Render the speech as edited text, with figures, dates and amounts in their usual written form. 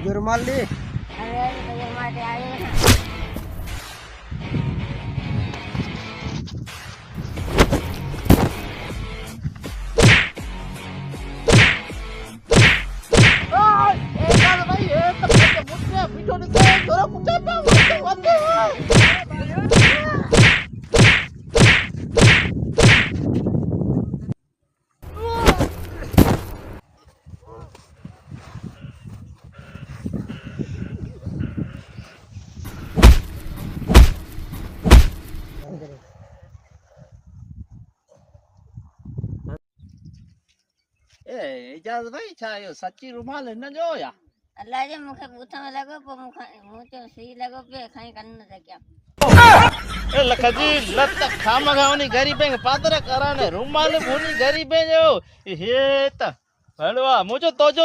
जो रुमाल ली अरे तो माटे आयो ना इजाज़त भाई छा इहो सची रुमाल हिन जो या अल्लाह जे मुखे पूछण लगो पो मुखे सी लगो पे खई कन न सकिया ए लखजी लत खामगा उनी गरीबे के पादर कराने रुमाल भूनी गरीबे जो हे त हलवा मुझो तोजो